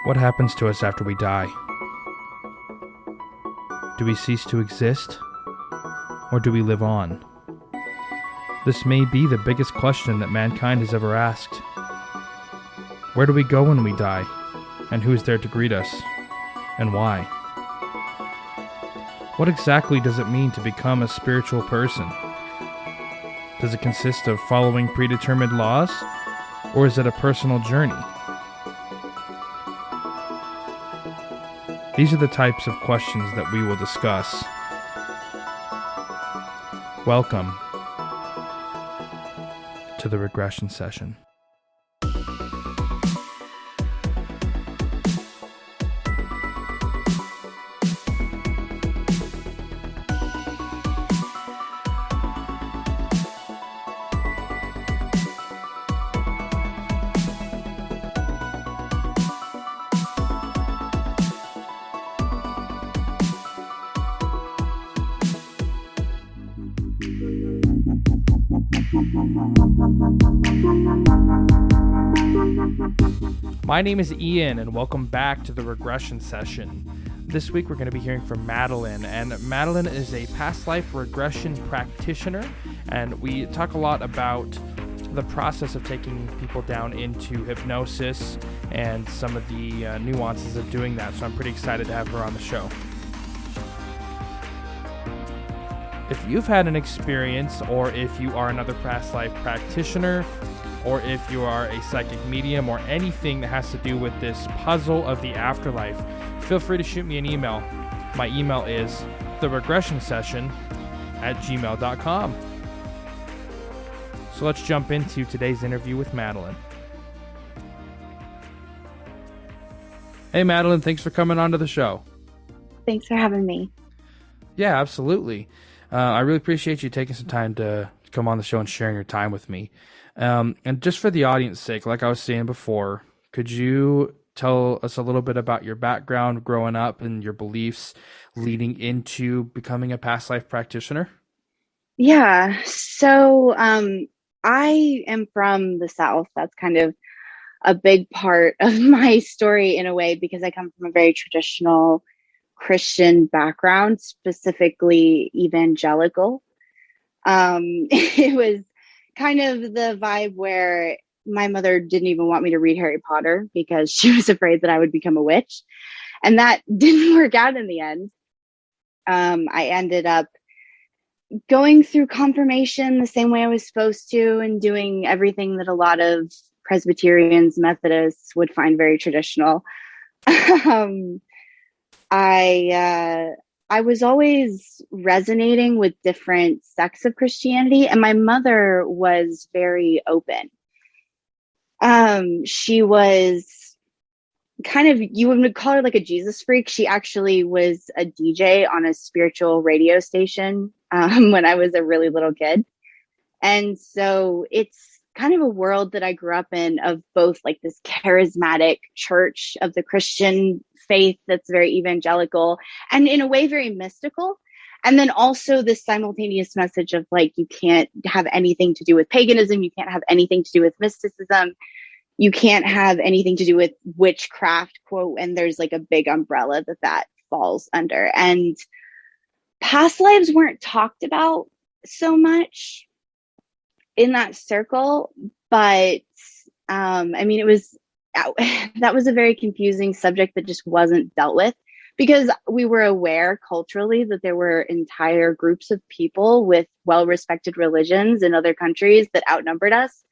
What happens to us after we die? Do we cease to exist? Or do we live on? This may be the biggest question that mankind has ever asked. Where do we go when we die? And who is there to greet us? And why? What exactly does it mean to become a spiritual person? Does it consist of following predetermined laws? Or is it a personal journey? These are the types of questions that we will discuss. Welcome to the Regression Session. My name is Ian, and welcome back to the Regression Session. This week we're going to be hearing from Madalyn, and Madalyn is a past life regression practitioner, and we talk a lot about the process of taking people down into hypnosis and some of the nuances of doing that, so I'm pretty excited to have her on the show. If you've had an experience, or if you are another past life practitioner, or if you are a psychic medium, or anything that has to do with this puzzle of the afterlife, feel free to shoot me an email. My email is theregressionsession@gmail.com. So let's jump into today's interview with Madalyn. Hey Madalyn, thanks for coming on to the show. Thanks for having me. Yeah, absolutely. I really appreciate you taking some time to come on the show and sharing your time with me. And just for the audience's sake, like I was saying before, could you tell us a little bit about your background growing up and your beliefs leading into becoming a past life practitioner? Yeah, so I am from the South. That's kind of a big part of my story in a way, because I come from a very traditional Christian background, specifically evangelical. It was kind of the vibe where my mother didn't even want me to read Harry Potter because she was afraid that I would become a witch. And that didn't work out in the end. I ended up going through confirmation the same way I was supposed to, and doing everything that a lot of Presbyterians, Methodists would find very traditional. I was always resonating with different sects of Christianity, and my mother was very open. She was kind of, you would call her like a Jesus freak. She actually was a DJ on a spiritual radio station when I was a really little kid. And so it's kind of a world that I grew up in, of both like this charismatic church of the Christian faith that's very evangelical and in a way very mystical. And then also this simultaneous message of like, you can't have anything to do with paganism. You can't have anything to do with mysticism. You can't have anything to do with witchcraft, quote. And there's like a big umbrella that falls under. And past lives weren't talked about so much in that circle, but I mean, it was that was a very confusing subject that just wasn't dealt with, because we were aware culturally that there were entire groups of people with well-respected religions in other countries that outnumbered us,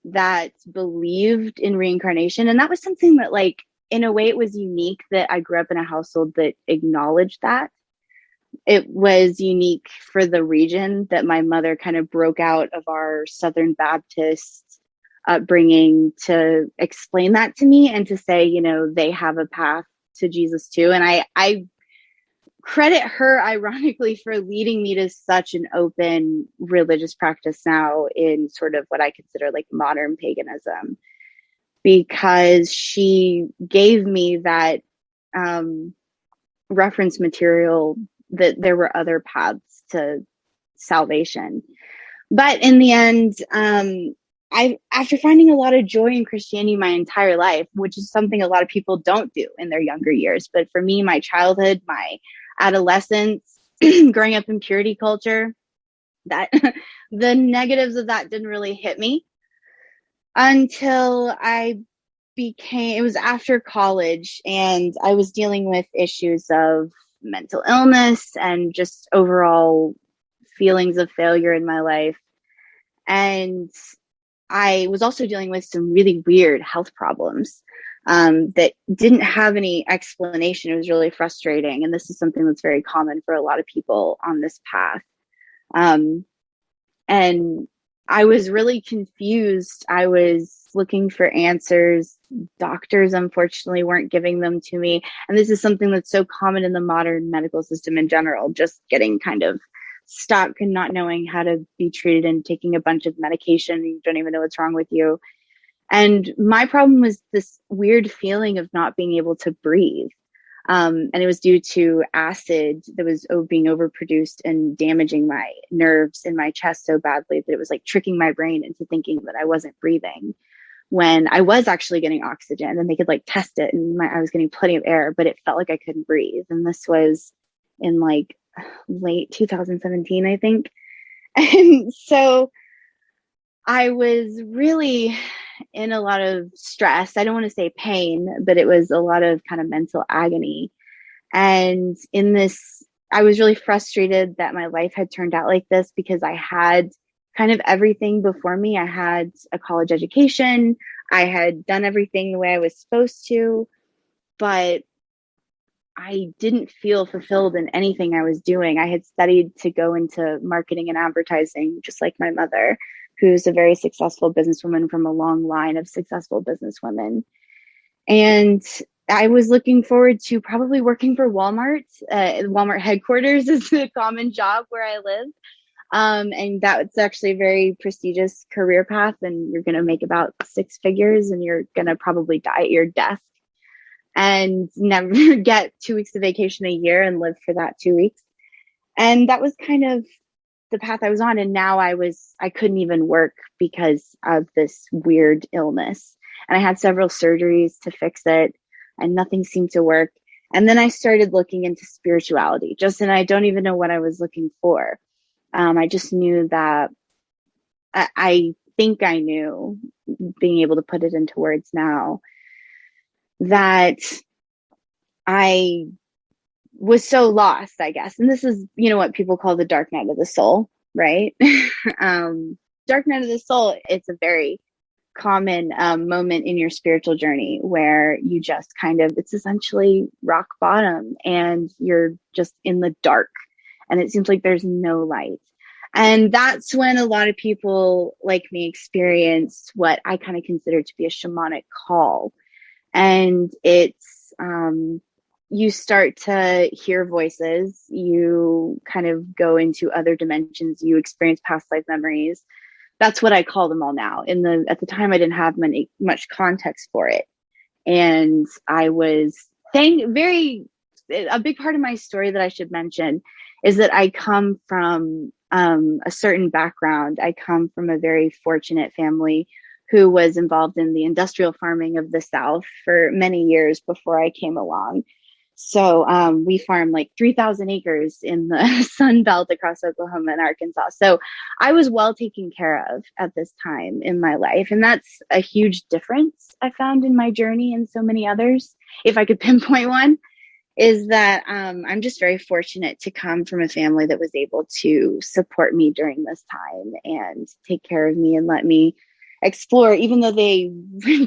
that believed in reincarnation. And that was something that, like, in a way, it was unique that I grew up in a household that acknowledged that. It was unique for the region that my mother kind of broke out of our Southern Baptist upbringing to explain that to me, and to say, you know, they have a path to Jesus too. And I credit her, ironically, for leading me to such an open religious practice now in sort of what I consider like modern paganism, because she gave me that reference material that there were other paths to salvation. But in the end, after finding a lot of joy in Christianity my entire life, which is something a lot of people don't do in their younger years. But for me, my childhood, my adolescence, growing up in purity culture, that the negatives of that didn't really hit me until it was after college, and I was dealing with issues of mental illness and just overall feelings of failure in my life. And I was also dealing with some really weird health problems that didn't have any explanation. It was really frustrating. And this is something that's very common for a lot of people on this path. And I was really confused. I was looking for answers. Doctors, unfortunately, weren't giving them to me. And this is something that's so common in the modern medical system in general, just getting kind of stuck and not knowing how to be treated and taking a bunch of medication. And you don't even know what's wrong with you. And my problem was this weird feeling of not being able to breathe. And it was due to acid that was being overproduced and damaging my nerves in my chest so badly that it was like tricking my brain into thinking that I wasn't breathing when I was actually getting oxygen, and they could like test it, and I was getting plenty of air, but it felt like I couldn't breathe. And this was in like late 2017, I think. And so I was really in a lot of stress. I don't want to say pain, but it was a lot of kind of mental agony. And in this, I was really frustrated that my life had turned out like this, because I had kind of everything before me. I had a college education. I had done everything the way I was supposed to, but I didn't feel fulfilled in anything I was doing. I had studied to go into marketing and advertising, just like my mother, who's a very successful businesswoman from a long line of successful businesswomen. And I was looking forward to probably working for Walmart. Walmart headquarters is a common job where I live. And that's actually a very prestigious career path. And you're going to make about 6 figures, and you're going to probably die at your desk and never get 2 weeks of vacation a year and live for that 2 weeks. And that was kind of the path I was on. And now I couldn't even work because of this weird illness. And I had several surgeries to fix it, and nothing seemed to work. And then I started looking into spirituality, and I don't even know what I was looking for. I just knew that I think I knew, being able to put it into words now, that I was so lost, I guess. And this is, what people call the dark night of the soul, right? Dark night of the soul, it's a very common moment in your spiritual journey where you just it's essentially rock bottom, and you're just in the dark, and it seems like there's no light. And that's when a lot of people like me experience what I kind of consider to be a shamanic call. And it's, you start to hear voices, you kind of go into other dimensions, you experience past life memories. That's what I call them all now. At the time, I didn't have much context for it. And I was a big part of my story that I should mention is that I come from a certain background. I come from a very fortunate family who was involved in the industrial farming of the South for many years before I came along. So we farmed like 3,000 acres in the Sun Belt across Oklahoma and Arkansas. So I was well taken care of at this time in my life. And that's a huge difference I found in my journey and so many others. If I could pinpoint one, is that I'm just very fortunate to come from a family that was able to support me during this time and take care of me and let me explore, even though they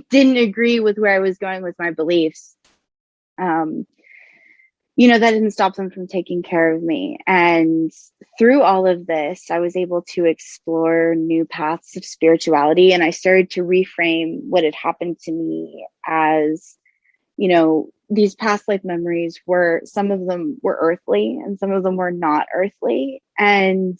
didn't agree with where I was going with my beliefs. That didn't stop them from taking care of me. And through all of this, I was able to explore new paths of spirituality. And I started to reframe what had happened to me as, these past life memories some of them were earthly and some of them were not earthly. And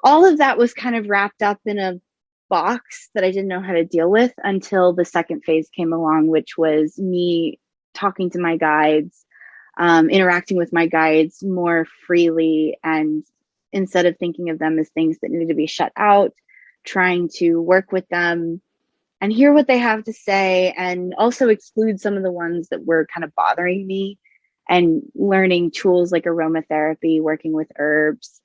all of that was kind of wrapped up in a box that I didn't know how to deal with until the second phase came along, which was me talking to my guides, interacting with my guides more freely. And instead of thinking of them as things that needed to be shut out, trying to work with them and hear what they have to say, and also exclude some of the ones that were kind of bothering me, and learning tools like aromatherapy, working with herbs,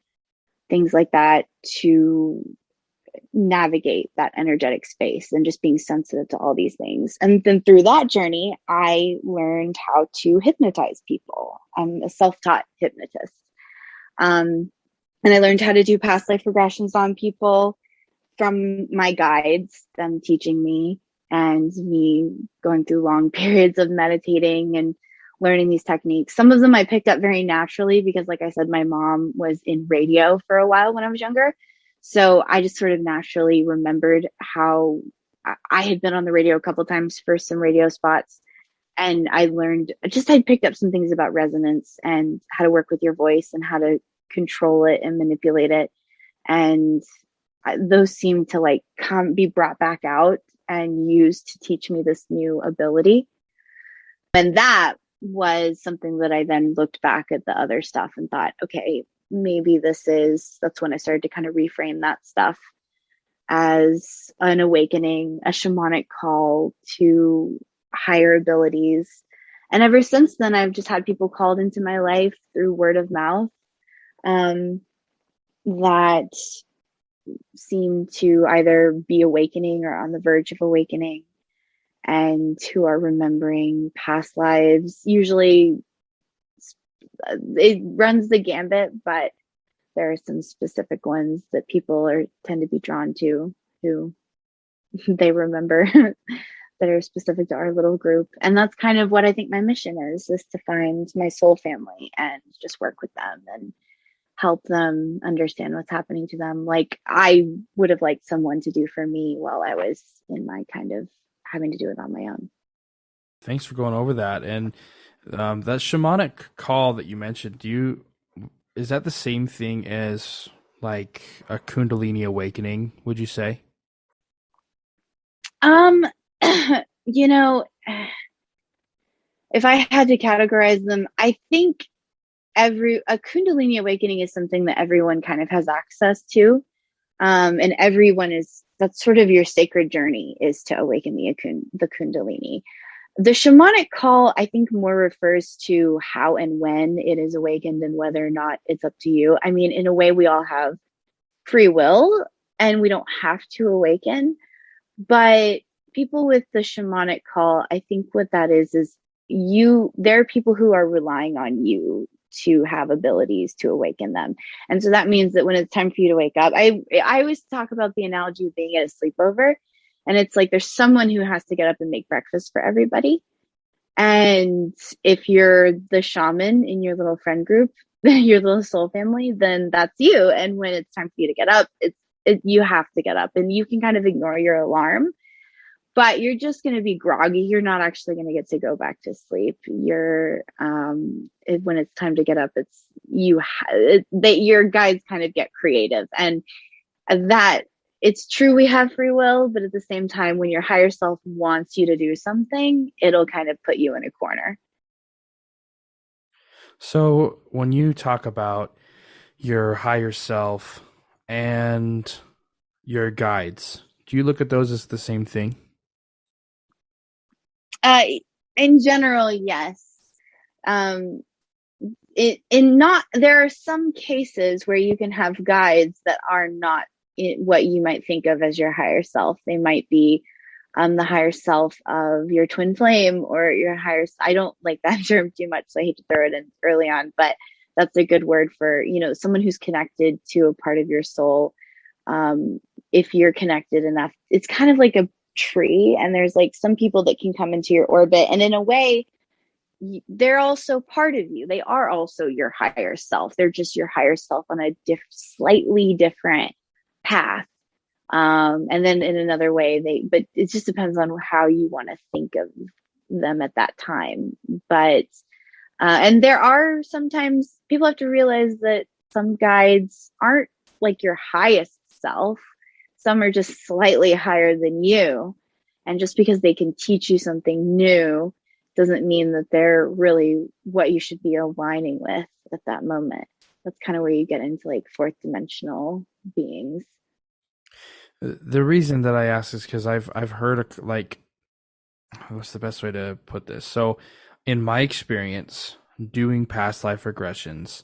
things like that, to navigate that energetic space, and just being sensitive to all these things. And then through that journey, I learned how to hypnotize people. I'm a self-taught hypnotist. And I learned how to do past life regressions on people from my guides, them teaching me, and me going through long periods of meditating and learning these techniques. Some of them I picked up very naturally because, like I said, my mom was in radio for a while when I was younger. So I just sort of naturally remembered how I had been on the radio a couple times for some radio spots. And I learned, I'd picked up some things about resonance and how to work with your voice and how to control it and manipulate it. And those seem to like be brought back out and used to teach me this new ability. And that was something that I then looked back at the other stuff and thought, okay, maybe that's when I started to kind of reframe that stuff as an awakening, a shamanic call to higher abilities. And ever since then, I've just had people called into my life through word of mouth that seem to either be awakening or on the verge of awakening, and who are remembering past lives. Usually it runs the gambit, but there are some specific ones that people tend to be drawn to, who they remember that are specific to our little group. And that's kind of what I think my mission is to find my soul family and just work with them and help them understand what's happening to them, like I would have liked someone to do for me while I was in my kind of having to do it on my own. Thanks for going over that. And that shamanic call that you mentioned, is that the same thing as like a Kundalini awakening, would you say? You know, if I had to categorize them, I think a Kundalini awakening is something that everyone kind of has access to. And that's sort of your sacred journey, is to awaken the Kundalini. The shamanic call, I think, more refers to how and when it is awakened and whether or not it's up to you. I mean, in a way, we all have free will and we don't have to awaken. But people with the shamanic call, I think what that is there are people who are relying on you to have abilities to awaken them. And so that means that when it's time for you to wake up, I always talk about the analogy of being at a sleepover. And it's like there's someone who has to get up and make breakfast for everybody. And if you're the shaman in your little friend group, your little soul family, then that's you. And when it's time for you to get up, you have to get up, and you can kind of ignore your alarm, but you're just going to be groggy. You're not actually going to get to go back to sleep. When it's time to get up, your guides kind of get creative, and that it's true we have free will, but at the same time, when your higher self wants you to do something, it'll kind of put you in a corner. So when you talk about your higher self and your guides, do you look at those as the same thing? In general, yes. There are some cases where you can have guides that are not what you might think of as your higher self. They might be the higher self of your twin flame, or your higher. I don't like that term too much, so I hate to throw it in early on, but that's a good word for, someone who's connected to a part of your soul. If you're connected enough, it's kind of like a tree, and there's like some people that can come into your orbit, and in a way they're also part of you. They are also your higher self. They're just your higher self on a slightly different path. And then in another way, but it just depends on how you want to think of them at that time. But and there are sometimes people have to realize that some guides aren't like your highest self. Some are just slightly higher than you. And just because they can teach you something new doesn't mean that they're really what you should be aligning with at that moment. That's kind of where you get into like fourth dimensional beings. The reason that I ask is because I've heard like, what's the best way to put this? So, in my experience doing past life regressions,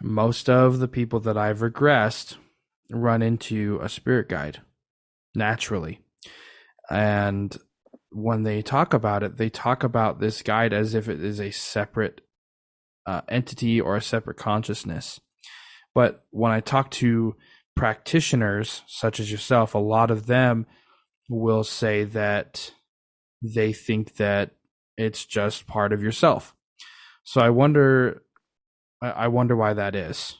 most of the people that I've regressed run into a spirit guide naturally. And when they talk about it, they talk about this guide as if it is a separate entity or a separate consciousness. But when I talk to practitioners such as yourself, a lot of them will say that they think that it's just part of yourself. So I wonder why that is.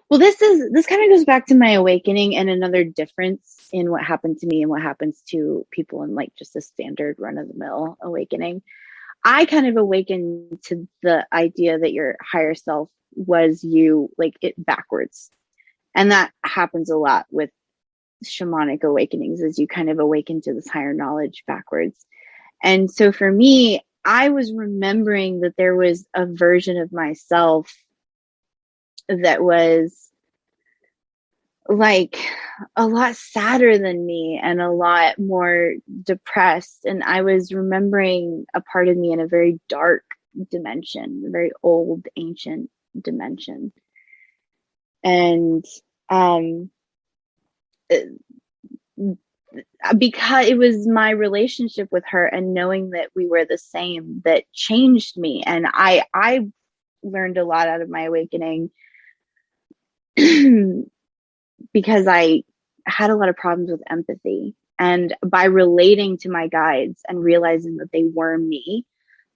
Well, this kind of goes back to my awakening and another difference in what happened to me and what happens to people in like just a standard run of the mill awakening. I kind of awakened to the idea that your higher self was you, like it backwards. And that happens a lot with shamanic awakenings, as you kind of awaken to this higher knowledge backwards. And so for me, I was remembering that there was a version of myself that was like a lot sadder than me and a lot more depressed. And I was remembering a part of me in a very dark dimension, a very old, ancient dimension. And because it was my relationship with her and knowing that we were the same that changed me. And I learned a lot out of my awakening because I had a lot of problems with empathy. And by relating to my guides and realizing that they were me,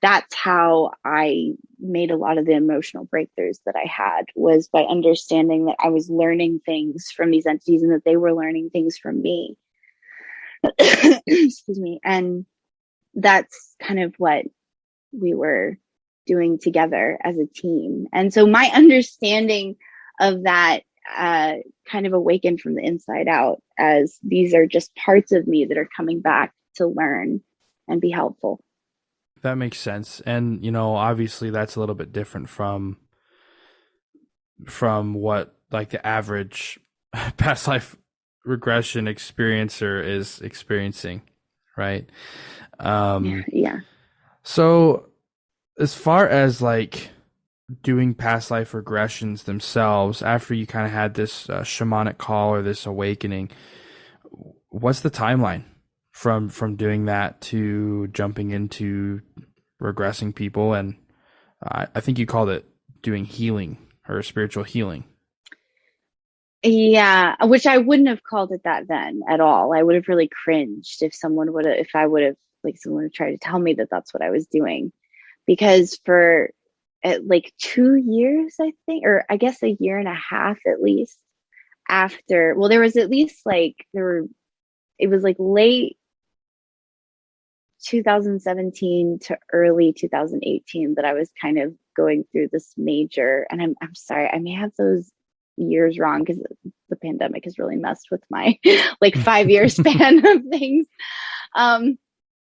that's how I made a lot of the emotional breakthroughs that I had, was by understanding that I was learning things from these entities and that they were learning things from me. Excuse me. And that's kind of what we were doing together as a team. And so my understanding of that kind of awakened from the inside out, as these are just parts of me that are coming back to learn and be helpful. That makes sense. And, you know, obviously that's a little bit different from what like the average past life regression experiencer is experiencing, right? Yeah. So as far as like doing past life regressions themselves, after you kind of had this shamanic call or this awakening, what's the timeline from doing that to jumping into regressing people? And I think you called it doing healing or spiritual healing. Yeah, which I wouldn't have called it that then at all. I would have really cringed if I would have, like, someone would try to tell me that that's what I was doing. Because for like 2 years, I think, or I guess a year and a half at least after, well, there was at least like, it was like late 2017 to early 2018 that I was kind of going through this major, and I'm sorry, I may have those years wrong because the pandemic has really messed with my like 5 year span of things.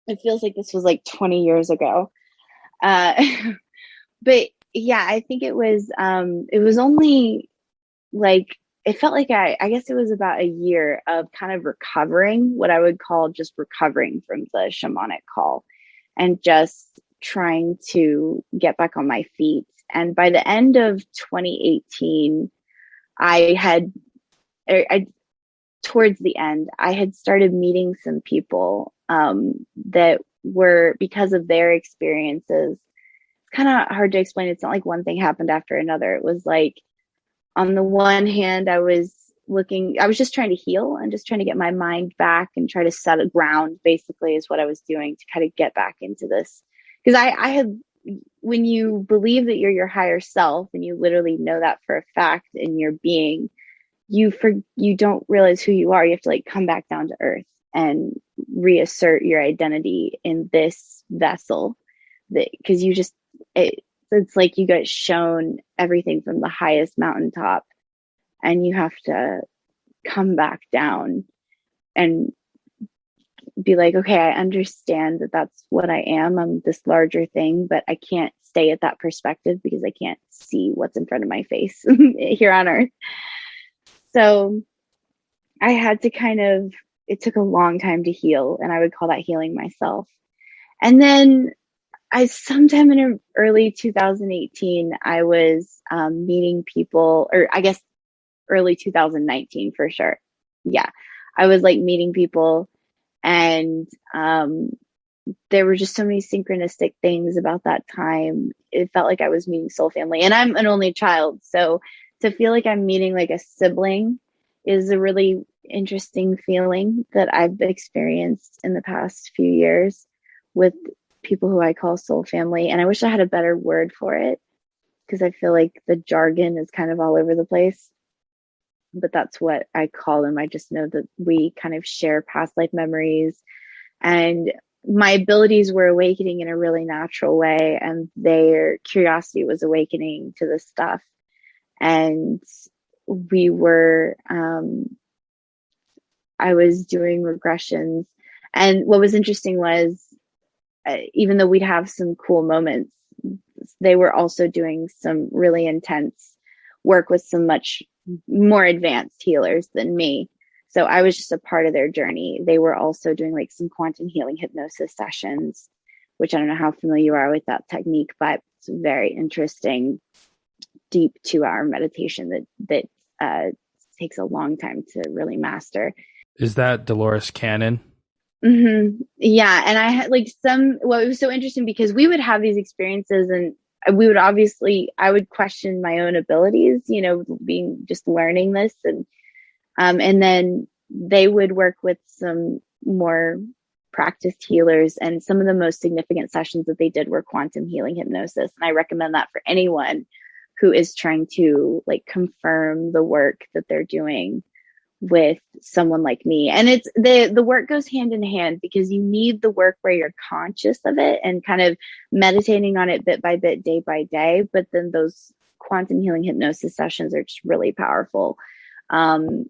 It feels like this was like 20 years ago. Uh, but yeah, I think it was only like, it felt like I guess it was about a year of kind of recovering, what I would call just recovering from the shamanic call and just trying to get back on my feet. And by the end of 2018, towards the end, I had started meeting some people that were, because of their experiences, it's kind of hard to explain. It's not like one thing happened after another. It was like, on the one hand, I was just trying to heal and just trying to get my mind back and try to set a ground, basically, is what I was doing to kind of get back into this. Because I had, when you believe that you're your higher self and you literally know that for a fact in your being, you don't realize who you are. You have to like come back down to earth and reassert your identity in this vessel, that because it's like you get shown everything from the highest mountaintop and you have to come back down and be like, okay, I understand that that's what I am. I'm this larger thing, but I can't stay at that perspective because I can't see what's in front of my face here on earth. So I had to it took a long time to heal, and I would call that healing myself. And then sometime in early 2018, I was meeting people, or I guess early 2019 for sure. Yeah. I was like meeting people, and there were just so many synchronistic things about that time. It felt like I was meeting soul family, and I'm an only child. So to feel like I'm meeting like a sibling is a really interesting feeling that I've experienced in the past few years with people who I call soul family. And I wish I had a better word for it, because I feel like the jargon is kind of all over the place. But that's what I call them. I just know that we kind of share past life memories, and my abilities were awakening in a really natural way, and their curiosity was awakening to this stuff. And we were I was doing regressions, and what was interesting was, even though we'd have some cool moments, they were also doing some really intense work with some much more advanced healers than me. So I was just a part of their journey. They were also doing like some quantum healing hypnosis sessions, which I don't know how familiar you are with that technique, but it's a very interesting, deep 2-hour meditation that takes a long time to really master. Is that Dolores Cannon? Mm-hmm. Yeah. And I had like well, it was so interesting because we would have these experiences, and we would I would question my own abilities, being just learning this. And then they would work with some more practiced healers. And some of the most significant sessions that they did were quantum healing hypnosis. And I recommend that for anyone who is trying to like confirm the work that they're doing with someone like me. And it's the work goes hand in hand, because you need the work where you're conscious of it and kind of meditating on it bit by bit, day by day. But then those quantum healing hypnosis sessions are just really powerful. They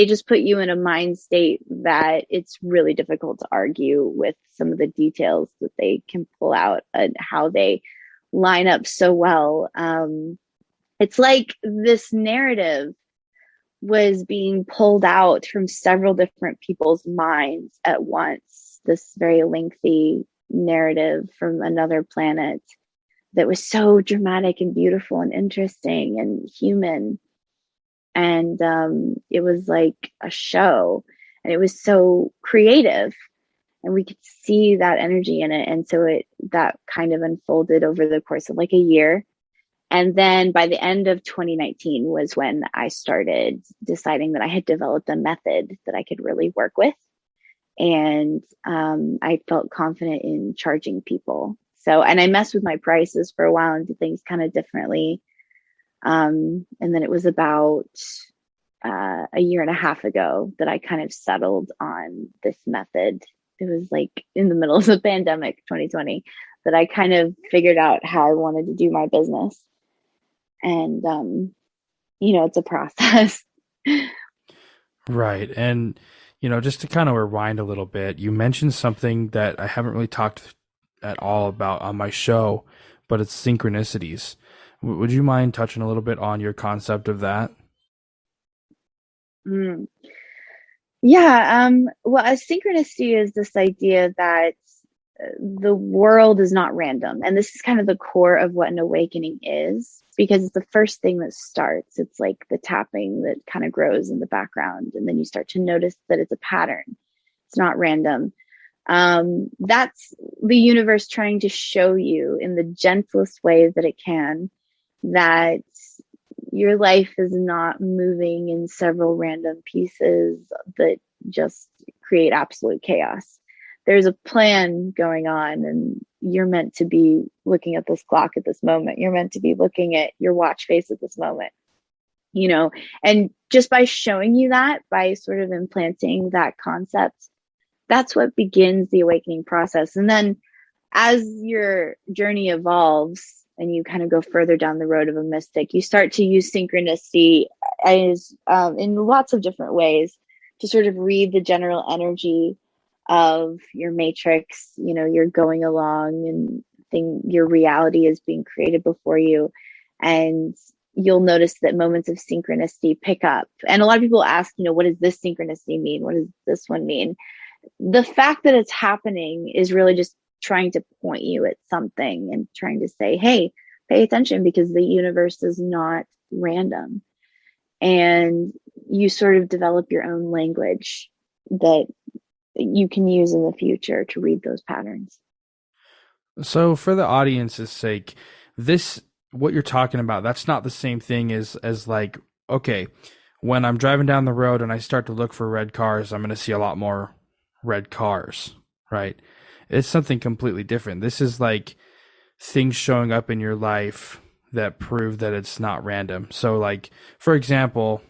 just put you in a mind state that it's really difficult to argue with some of the details that they can pull out and how they line up so well. It's like this narrative was being pulled out from several different people's minds at once. This very lengthy narrative from another planet that was so dramatic and beautiful and interesting and human. And it was like a show, and it was so creative, and we could see that energy in it. And so that kind of unfolded over the course of like a year. And then by the end of 2019 was when I started deciding that I had developed a method that I could really work with. And I felt confident in charging people. And I messed with my prices for a while and did things kind of differently. And then it was about a year and a half ago that I kind of settled on this method. It was like in the middle of the pandemic, 2020, that I kind of figured out how I wanted to do my business. And, it's a process. Right. And, just to kind of rewind a little bit, you mentioned something that I haven't really talked at all about on my show, but it's synchronicities. Would you mind touching a little bit on your concept of that? Mm. Yeah. Well, a synchronicity is this idea that the world is not random. And this is kind of the core of what an awakening is, because it's the first thing that starts. It's like the tapping that kind of grows in the background. And then you start to notice that it's a pattern. It's not random. That's the universe trying to show you in the gentlest way that it can that your life is not moving in several random pieces that just create absolute chaos. There's a plan going on, and you're meant to be looking at this clock at this moment. You're meant to be looking at your watch face at this moment, and just by showing you that, by sort of implanting that concept, that's what begins the awakening process. And then as your journey evolves and you kind of go further down the road of a mystic, you start to use synchronicity as in lots of different ways to sort of read the general energy of your matrix. You're going along and your reality is being created before you. And you'll notice that moments of synchronicity pick up. And a lot of people ask, what does this synchronicity mean? What does this one mean? The fact that it's happening is really just trying to point you at something and trying to say, hey, pay attention, because the universe is not random. And you sort of develop your own language that you can use in the future to read those patterns. So for the audience's sake, what you're talking about, that's not the same thing as like, okay, when I'm driving down the road and I start to look for red cars, I'm going to see a lot more red cars, right? It's something completely different. This is like things showing up in your life that prove that it's not random. So like, for example,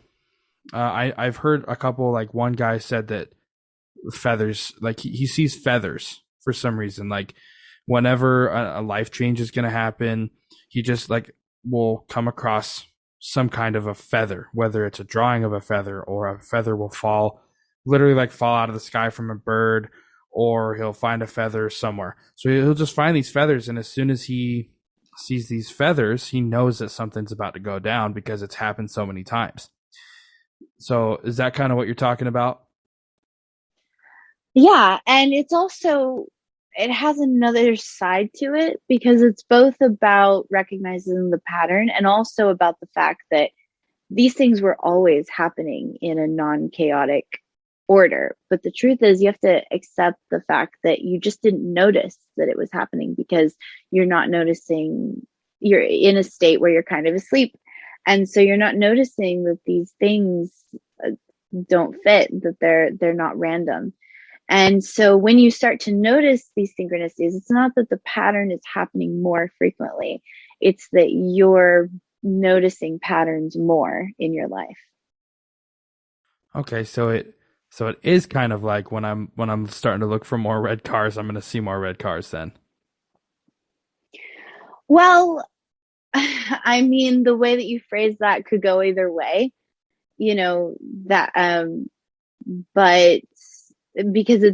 I've heard a couple, like one guy said that feathers, like he sees feathers for some reason, like whenever a life change is going to happen, he just like will come across some kind of a feather, whether it's a drawing of a feather or a feather will literally like fall out of the sky from a bird, or he'll find a feather somewhere. So he'll just find these feathers, and as soon as he sees these feathers, he knows that something's about to go down because it's happened so many times. So is that kind of what you're talking about? Yeah. And it's also, it has another side to it, because it's both about recognizing the pattern and also about the fact that these things were always happening in a non-chaotic order. But the truth is, you have to accept the fact that you just didn't notice that it was happening because you're not noticing, you're in a state where you're kind of asleep. And so you're not noticing that these things don't fit, that they're not random. And so when you start to notice these synchronicities, it's not that the pattern is happening more frequently. It's that you're noticing patterns more in your life. Okay, so it is kind of like when I'm starting to look for more red cars, I'm going to see more red cars then. Well, I mean, the way that you phrase that could go either way, that but because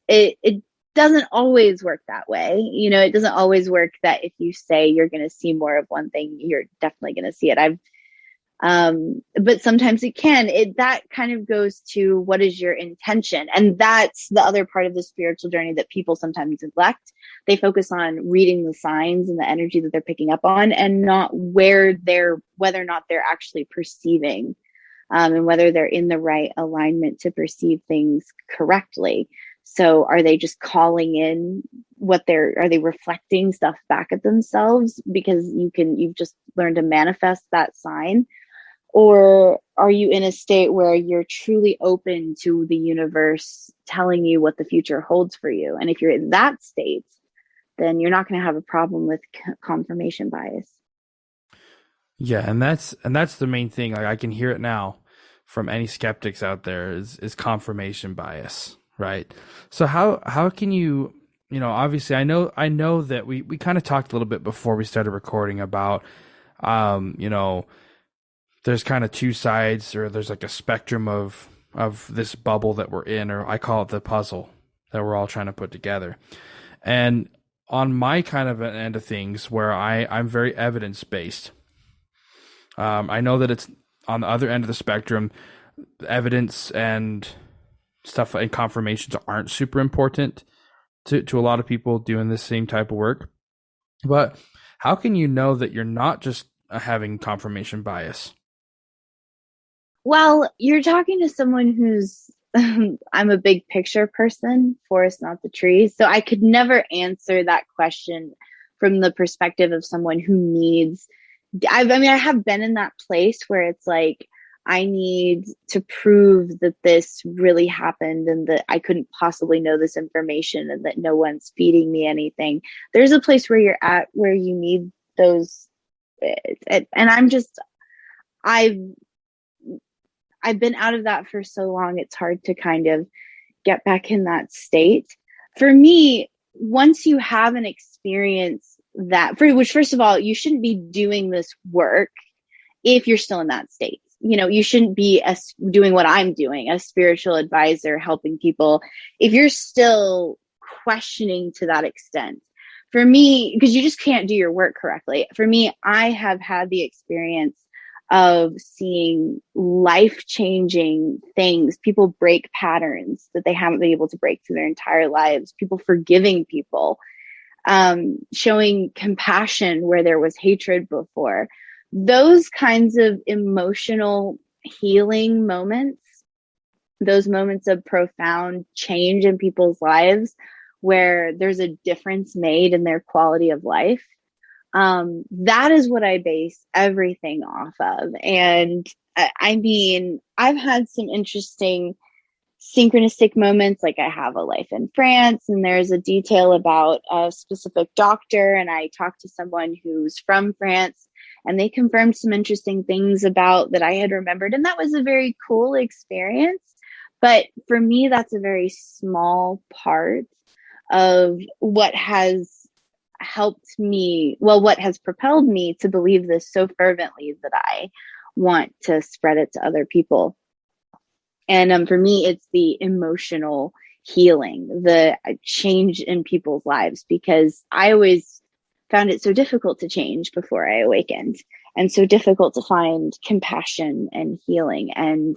it doesn't always work that way. It doesn't always work that if you say you're going to see more of one thing, you're definitely going to see it. But sometimes it can. That kind of goes to what is your intention, and that's the other part of the spiritual journey that people sometimes neglect. They focus on reading the signs and the energy that they're picking up on, and not whether or not they're actually perceiving, and whether they're in the right alignment to perceive things correctly. So are they just calling in are they reflecting stuff back at themselves because you've just learned to manifest that sign? Or are you in a state where you're truly open to the universe telling you what the future holds for you? And if you're in that state, then you're not going to have a problem with confirmation bias. Yeah, and that's the main thing. Like I can hear it now from any skeptics out there is confirmation bias, right? So how can you, obviously I know that we kind of talked a little bit before we started recording about there's kind of two sides, or there's like a spectrum of this bubble that we're in, or I call it the puzzle that we're all trying to put together. And on my kind of an end of things, where I'm very evidence based, I know that it's on the other end of the spectrum. Evidence and stuff and confirmations aren't super important to a lot of people doing the same type of work. But how can you know that you're not just having confirmation bias? Well, you're talking to someone who's, I'm a big picture person, forest, not the trees. So I could never answer that question from the perspective of someone who needs, I have been in that place where it's like, I need to prove that this really happened and that I couldn't possibly know this information and that no one's feeding me anything. There's a place where you're at where you need those. And I've been out of that for so long, it's hard to kind of get back in that state. For me, once you have an experience which first of all, you shouldn't be doing this work if you're still in that state. You shouldn't be doing what I'm doing, a spiritual advisor, helping people, if you're still questioning to that extent. For me, because you just can't do your work correctly. For me, I have had the experience of seeing life-changing things, people break patterns that they haven't been able to break through their entire lives, people forgiving people, showing compassion where there was hatred before. Those kinds of emotional healing moments, those moments of profound change in people's lives where there's a difference made in their quality of life. That is what I base everything off of. And I mean, I've had some interesting synchronistic moments. Like I have a life in France, and there's a detail about a specific doctor. And I talked to someone who's from France, and they confirmed some interesting things about that I had remembered. And that was a very cool experience. But for me, that's a very small part of what has helped me, well, what has propelled me to believe this so fervently that I want to spread it to other people. And for me, it's the emotional healing, the change in people's lives, because I always found it so difficult to change before I awakened, and so difficult to find compassion and healing and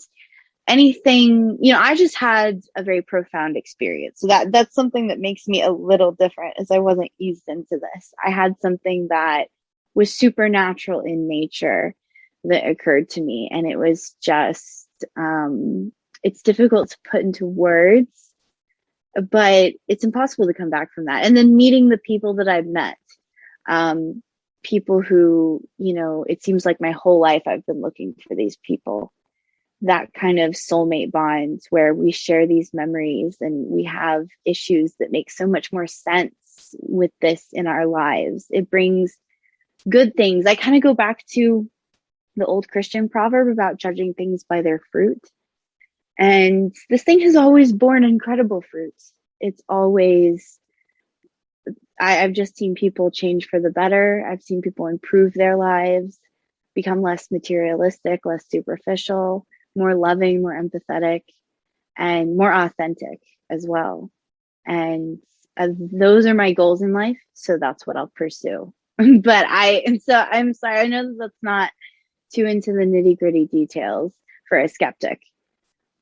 anything. I just had a very profound experience. So that's something that makes me a little different, as I wasn't eased into this. I had something that was supernatural in nature that occurred to me. And it was just, it's difficult to put into words, but it's impossible to come back from that. And then meeting the people that I've met, people who, it seems like my whole life I've been looking for these people. That kind of soulmate bonds where we share these memories and we have issues that make so much more sense with this in our lives. It brings good things. I kind of go back to the old Christian proverb about judging things by their fruit. And this thing has always borne incredible fruits. It's always, I've just seen people change for the better. I've seen people improve their lives, become less materialistic, less superficial, more loving, more empathetic, and more authentic as well. And those are my goals in life. So that's what I'll pursue. But I'm sorry. I know that that's not too into the nitty gritty details for a skeptic,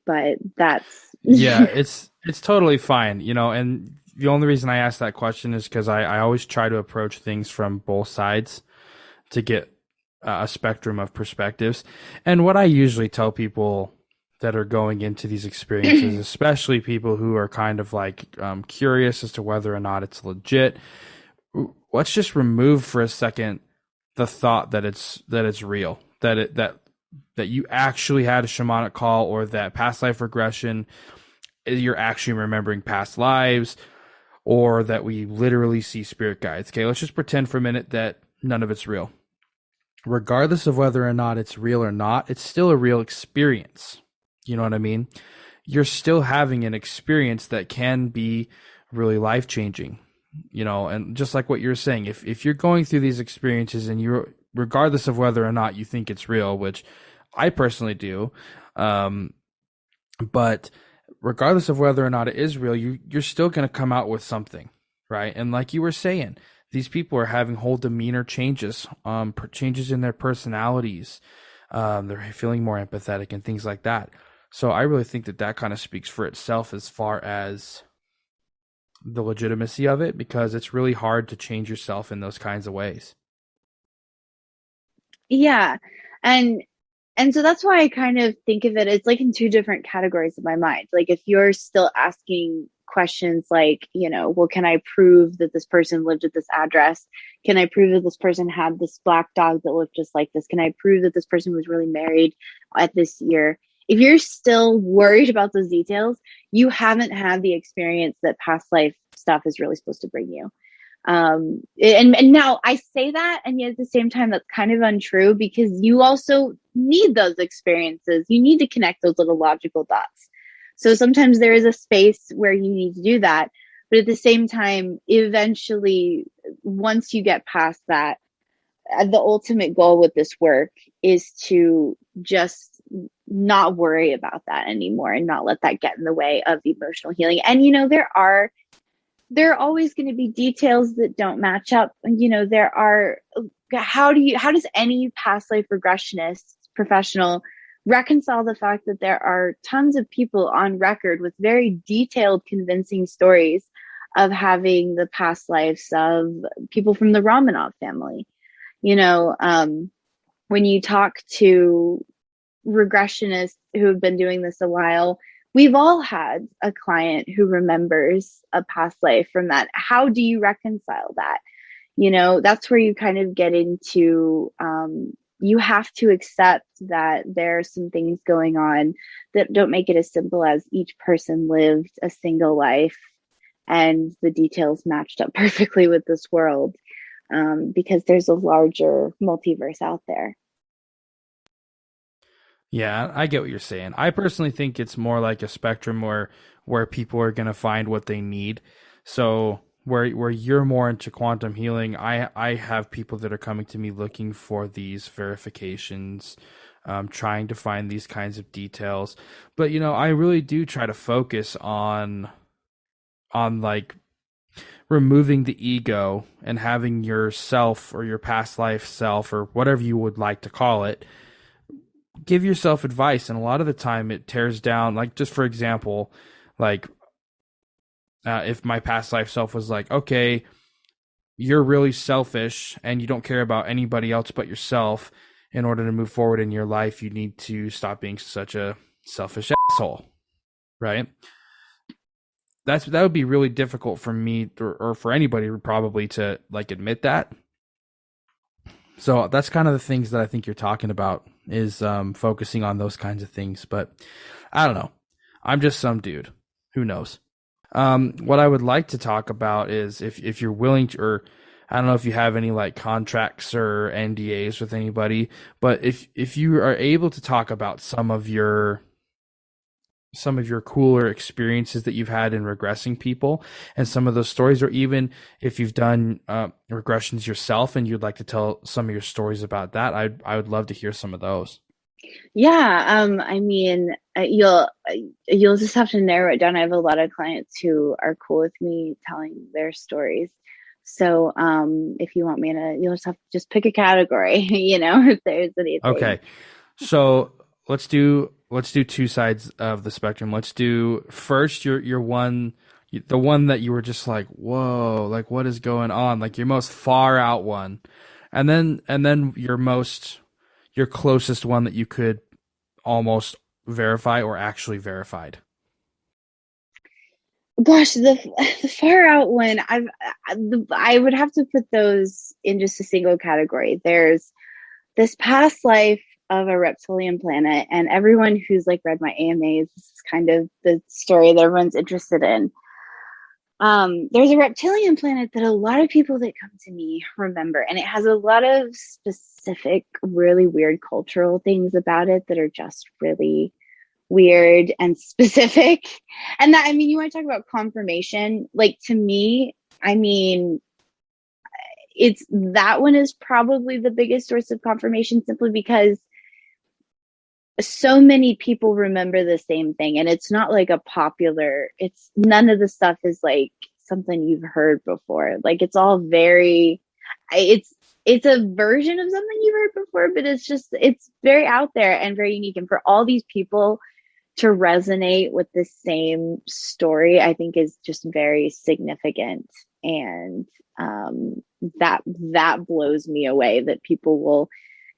but that's. Yeah, it's totally fine. And the only reason I ask that question is because I always try to approach things from both sides to get a spectrum of perspectives. And what I usually tell people that are going into these experiences, especially people who are kind of like curious as to whether or not it's legit, let's just remove for a second the thought that it's real, that you actually had a shamanic call, or that past life regression, you're actually remembering past lives, or that we literally see spirit guides. Okay, let's just pretend for a minute that none of it's real. Regardless of whether or not it's real or not, it's still a real experience. You know what I mean? You're still having an experience that can be really life-changing, and just like what you're saying, if you're going through these experiences and you're, regardless of whether or not you think it's real, which I personally do, but regardless of whether or not it is real, you're still going to come out with something, right? And like you were saying, these people are having whole demeanor changes, changes in their personalities. They're feeling more empathetic and things like that. So I really think that kind of speaks for itself as far as the legitimacy of it, because it's really hard to change yourself in those kinds of ways. Yeah. And so that's why I kind of think of it as like in two different categories in my mind. Like if you're still asking questions like, well, can I prove that this person lived at this address? Can I prove that this person had this black dog that looked just like this? Can I prove that this person was really married at this year? If you're still worried about those details, you haven't had the experience that past life stuff is really supposed to bring you. And now I say that, and yet at the same time, that's kind of untrue, because you also need those experiences. You need to connect those little logical dots. So sometimes there is a space where you need to do that. But at the same time, eventually, once you get past that, the ultimate goal with this work is to just not worry about that anymore and not let that get in the way of emotional healing. And, there are always going to be details that don't match up. And, how does any past life regressionist professional, reconcile the fact that there are tons of people on record with very detailed, convincing stories of having the past lives of people from the Romanov family. You know, when you talk to regressionists who have been doing this a while, we've all had a client who remembers a past life from that. How do you reconcile that? You know, that's where you kind of get into, you have to accept that there are some things going on that don't make it as simple as each person lived a single life and the details matched up perfectly with this world, because there's a larger multiverse out there. Yeah, I get what you're saying. I personally think it's more like a spectrum where people are going to find what they need. So where you're more into quantum healing, I have people that are coming to me looking for these verifications, trying to find these kinds of details. But you know, I really do try to focus on like removing the ego and having yourself or your past life self or whatever you would like to call it give yourself advice, and a lot of the time it tears down, like, just for example, like, if my past life self was like, okay, you're really selfish and you don't care about anybody else but yourself. In order to move forward in your life, you need to stop being such a selfish asshole, right? That would be really difficult for me or for anybody probably to like admit that. So that's kind of the things that I think you're talking about is focusing on those kinds of things. But I don't know. I'm just some dude. Who knows? What I would like to talk about is if you're willing to, or I don't know if you have any like contracts or NDAs with anybody, but if you are able to talk about some of your cooler experiences that you've had in regressing people and some of those stories, or even if you've done regressions yourself and you'd like to tell some of your stories about that, I would love to hear some of those. Yeah, I mean, you'll just have to narrow it down. I have a lot of clients who are cool with me telling their stories. So, if you want me to, you'll just have to just pick a category, you know, if there's anything. Okay, so let's do two sides of the spectrum. Let's do first your one, the one that you were just like, whoa, like what is going on, like your most far out one, and then your closest one that you could almost verify or actually verified. Gosh, the far out one, I would have to put those in just a single category. There's this past life of a reptilian planet, and everyone who's like read my AMAs, this is kind of the story that everyone's interested in. There's a reptilian planet that a lot of people that come to me remember, and it has a lot of specific, really weird cultural things about it that are just really weird and specific. And that, I mean, you want to talk about confirmation? Like, to me, I mean, it's that one is probably the biggest source of confirmation, simply because so many people remember the same thing, and it's not like a popular, it's none of the stuff is like something you've heard before. Like, it's all very, it's a version of something you've heard before, but it's very out there and very unique. And for all these people to resonate with the same story, I think is just very significant. And that blows me away, that people will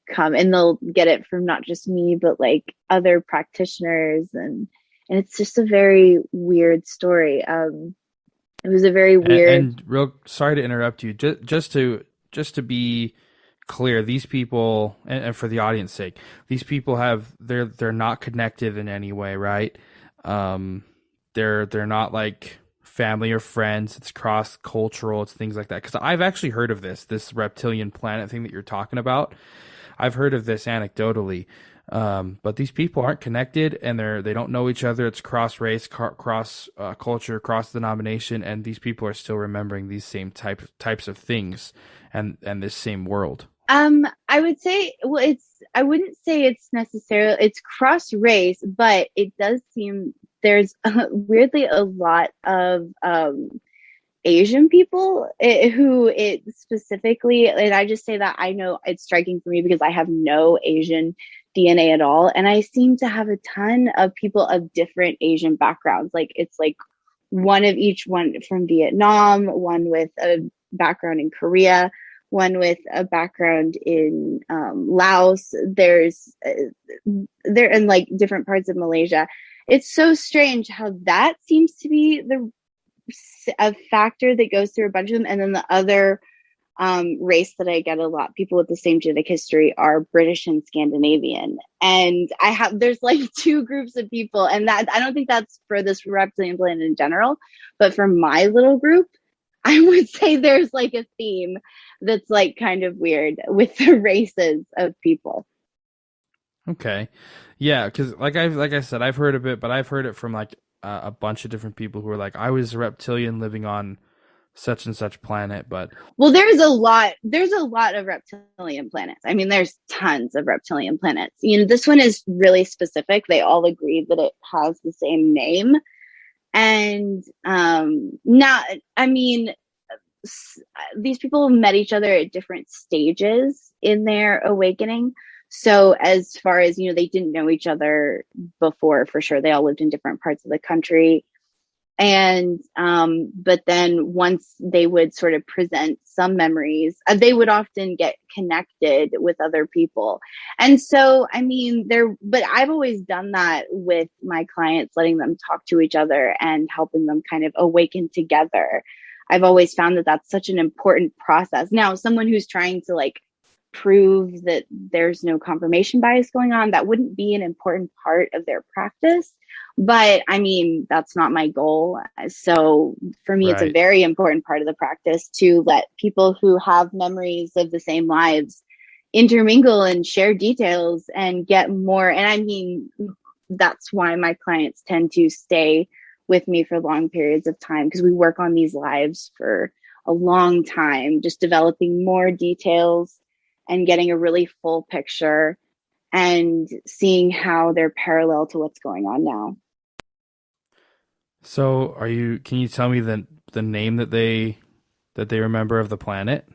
come and they'll get it from not just me, but like other practitioners. And it's just a very weird story. It was a very weird. And real sorry to interrupt you. Just to be clear, these people, and for the audience sake, these people they're not connected in any way, right? They're not like family or friends. It's cross cultural. It's things like that. Because I've actually heard of this reptilian planet thing that you're talking about. I've heard of this anecdotally. But these people aren't connected, and they don't know each other. It's cross race, cross culture, cross denomination, and these people are still remembering these same types of things, and this same world. I would say, well, I wouldn't say it's necessarily, it's cross race, but it does seem there's weirdly a lot of Asian people who it specifically, and I just say that I know it's striking for me because I have no Asian DNA at all. And I seem to have a ton of people of different Asian backgrounds. Like it's like one of each, one from Vietnam, one with a background in Korea, one with a background in Laos. There's they're in like different parts of Malaysia. It's so strange how that seems to be a factor that goes through a bunch of them. And then the other race that I get a lot, people with the same genetic history, are British and Scandinavian. And there's like two groups of people, and that I don't think that's for this reptilian planet in general, but for my little group, I would say there's like a theme that's like kind of weird with the races of people. Okay. Yeah, because like I said, I've heard of it, but I've heard it from like a bunch of different people who are like, I was a reptilian living on such and such planet, but well, there's a lot of reptilian planets. I mean, there's tons of reptilian planets. You know, this one is really specific. They all agree that it has the same name. And not, I mean, these people met each other at different stages in their awakening. So as far as, you know, they didn't know each other before, for sure. They all lived in different parts of the country. And but then once they would sort of present some memories, they would often get connected with other people. And so, I mean, but I've always done that with my clients, letting them talk to each other and helping them kind of awaken together. I've always found that that's such an important process. Now, someone who's trying to like prove that there's no confirmation bias going on, that wouldn't be an important part of their practice. But I mean, that's not my goal. So for me, It's a very important part of the practice to let people who have memories of the same lives intermingle and share details and get more. And I mean, that's why my clients tend to stay with me for long periods of time, because we work on these lives for a long time, just developing more details and getting a really full picture and seeing how they're parallel to what's going on now. So can you tell me the name that they remember of the planet?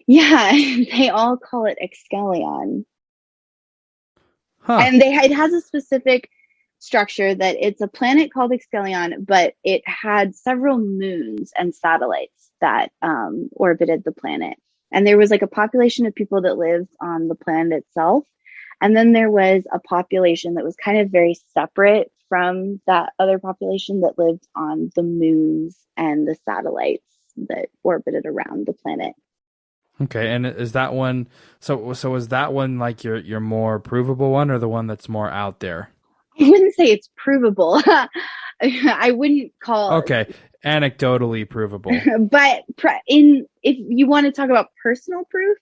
Yeah, they all call it Excalion. Huh. And it has a specific structure that it's a planet called Excalion, but it had several moons and satellites that orbited the planet. And there was like a population of people that lived on the planet itself. And then there was a population that was kind of very separate from that other population that lived on the moons and the satellites that orbited around the planet. Okay, and is that one so is that one like your more provable one or the one that's more out there? I wouldn't say it's provable. I wouldn't call Okay, anecdotally provable. but if you want to talk about personal proof,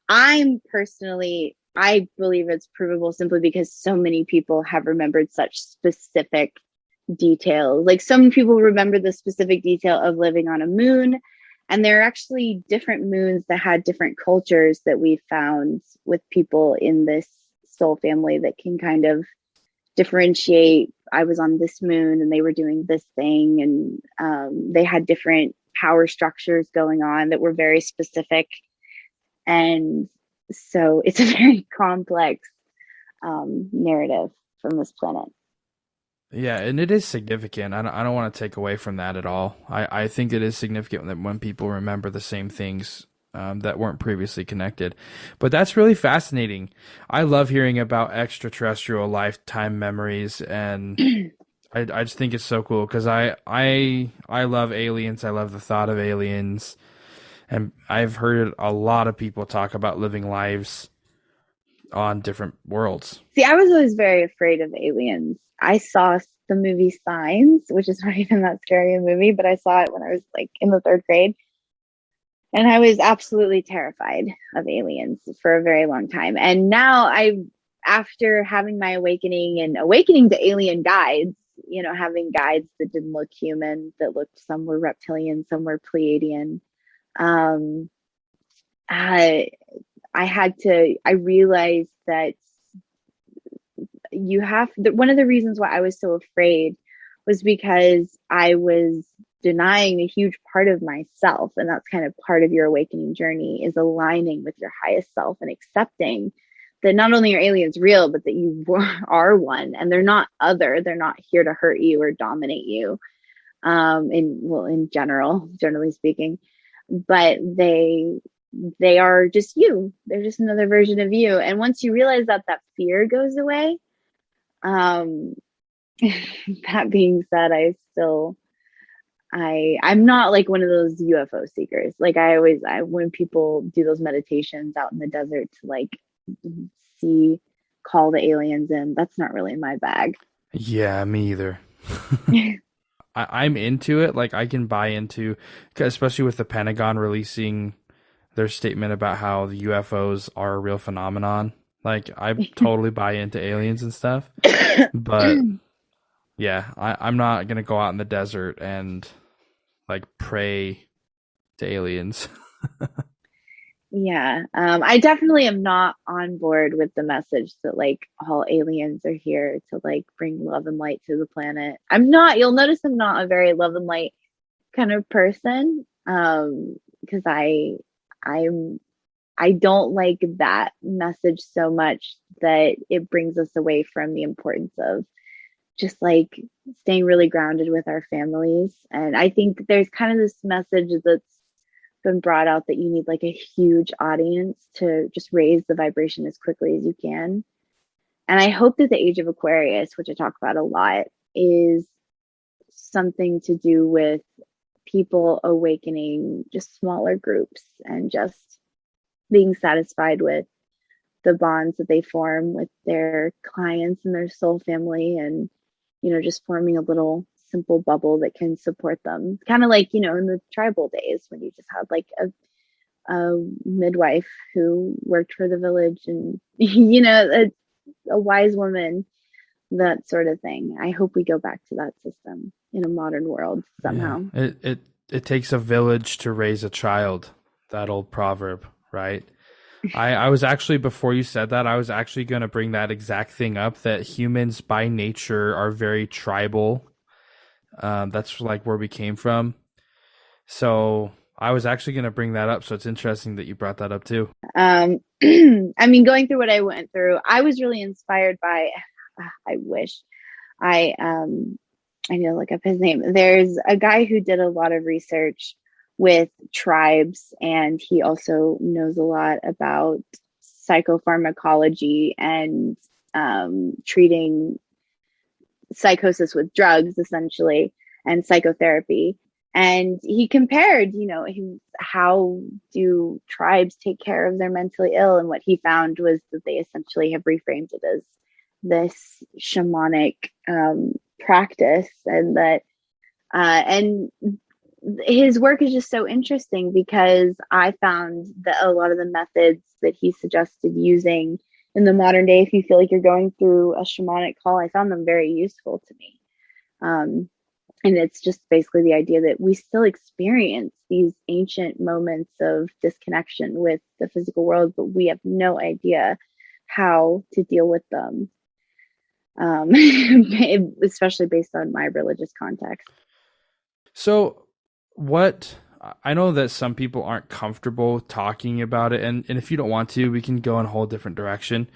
I believe it's provable simply because so many people have remembered such specific details. Like some people remember the specific detail of living on a moon, and there are actually different moons that had different cultures that we found with people in this soul family that can kind of differentiate. I was on this moon and they were doing this thing, and they had different power structures going on that were very specific. And so it's a very complex narrative from this planet. Yeah, and it is significant. I don't want to take away from that at all. I think it is significant that when people remember the same things that weren't previously connected. But that's really fascinating. I love hearing about extraterrestrial lifetime memories, and I just think it's so cool because I love aliens. I love the thought of aliens, and I've heard a lot of people talk about living lives on different worlds. See, I was always very afraid of aliens. I saw the movie Signs, which is not even that scary a movie, but I saw it when I was like in the third grade. And I was absolutely terrified of aliens for a very long time. And now after having my awakening and awakening to alien guides, you know, having guides that didn't look human, that looked, some were reptilian, some were Pleiadian. I realized that one of the reasons why I was so afraid was because I was denying a huge part of myself. And that's kind of part of your awakening journey, is aligning with your highest self and accepting that not only are aliens real, but that you are one, and they're not other. They're not here to hurt you or dominate you. In general, generally speaking, but they are just you. They're just another version of you. And once you realize that, that fear goes away. Um, that being said, I'm not like one of those UFO seekers. Like when people do those meditations out in the desert to like call the aliens in, that's not really my bag. Yeah, me either. I'm into it. Like I can buy into, especially with the Pentagon releasing their statement about how the UFOs are a real phenomenon. Like I totally buy into aliens and stuff. But yeah, I'm not gonna go out in the desert and like pray to aliens. Yeah, I definitely am not on board with the message that like all aliens are here to like bring love and light to the planet. I'm not, you'll notice I'm not a very love and light kind of person. Because I'm I don't like that message so much that it brings us away from the importance of just like staying really grounded with our families. And I think there's kind of this message that's been brought out that you need like a huge audience to just raise the vibration as quickly as you can. And I hope that the age of Aquarius, which I talk about a lot, is something to do with people awakening just smaller groups and just being satisfied with the bonds that they form with their clients and their soul family, and just forming a little simple bubble that can support them, kind of like in the tribal days when you just had like a midwife who worked for the village, and a wise woman, that sort of thing. I hope we go back to that system in a modern world Yeah, somehow. it takes a village to raise a child. That old proverb, right? I was actually, before you said that, I was actually going to bring that exact thing up, that humans by nature are very tribal. That's like where we came from. So I was actually going to bring that up. So it's interesting that you brought that up too. I mean, going through what I went through, I was really inspired by, I wish I need to look up his name. There's a guy who did a lot of research with tribes, and he also knows a lot about psychopharmacology and treating psychosis with drugs, essentially, and psychotherapy. And he compared, how do tribes take care of their mentally ill? And what he found was that they essentially have reframed it as this shamanic practice, and that and his work is just so interesting because I found that a lot of the methods that he suggested using in the modern day, if you feel like you're going through a shamanic call, I found them very useful to me. And it's just basically the idea that we still experience these ancient moments of disconnection with the physical world, but we have no idea how to deal with them, especially based on my religious context. So what, I know that some people aren't comfortable talking about it, and if you don't want to, we can go in a whole different direction.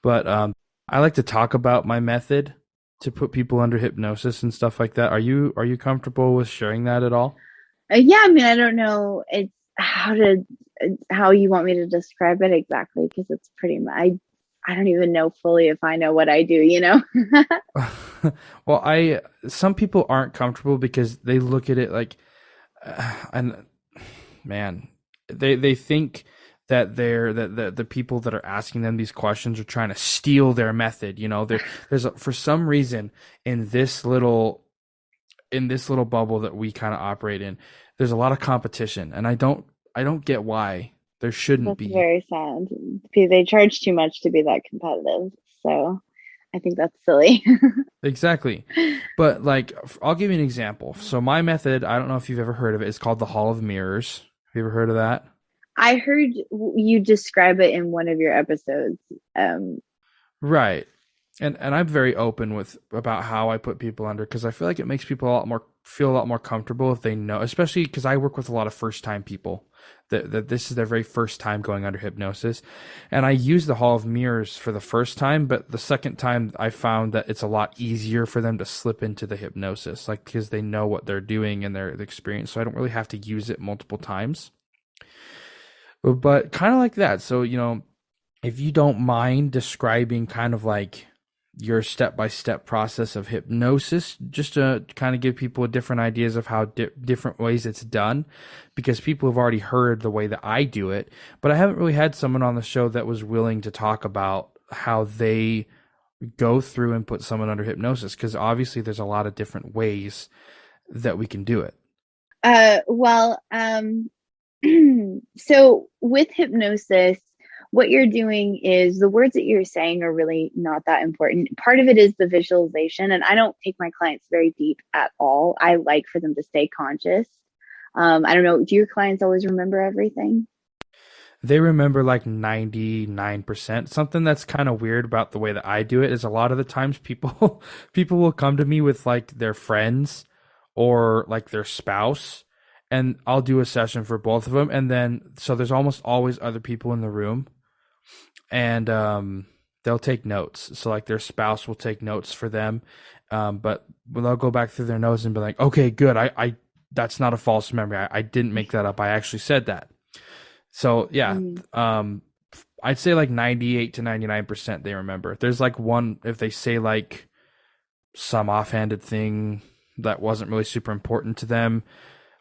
But I like to talk about my method to put people under hypnosis and stuff like that. Are you comfortable with sharing that at all? Yeah, I mean, I don't know it's how you want me to describe it exactly, because it's pretty much I don't even know fully if I know what I do. Well, some people aren't comfortable because they look at it like, and man, they think that the people that are asking them these questions are trying to steal their method. For some reason in this little bubble that we kind of operate in, there's a lot of competition, and I don't get why there shouldn't That's be. very sad. They charge too much to be that competitive, so I think that's silly. Exactly. But like, I'll give you an example. So my method, I don't know if you've ever heard of it. It's called the Hall of Mirrors. Have you ever heard of that? I heard you describe it in one of your episodes. Right. And I'm very open with about how I put people under, because I feel like it makes people feel a lot more comfortable if they know, especially because I work with a lot of first time people. that this is their very first time going under hypnosis. And I used the Hall of Mirrors for the first time, but the second time I found that it's a lot easier for them to slip into the hypnosis, like because they know what they're doing and their experience. So I don't really have to use it multiple times. But kind of like that. So, if you don't mind describing kind of like your step-by-step process of hypnosis, just to kind of give people different ideas of how different ways it's done, because people have already heard the way that I do it, but I haven't really had someone on the show that was willing to talk about how they go through and put someone under hypnosis, because obviously there's a lot of different ways that we can do it. So with hypnosis, what you're doing is the words that you're saying are really not that important. Part of it is the visualization, and I don't take my clients very deep at all. I like for them to stay conscious. I don't know. Do your clients always remember everything? They remember like 99%. Something that's kind of weird about the way that I do it is a lot of the times people people will come to me with like their friends or like their spouse, and I'll do a session for both of them, and then so there's almost always other people in the room, and they'll take notes. So like their spouse will take notes for them, but they'll go back through their notes and be like, okay, good, I that's not a false memory. I didn't make that up. I actually said that. So yeah, I'd say like 98 to 99% they remember. There's like one, if they say like some offhanded thing that wasn't really super important to them,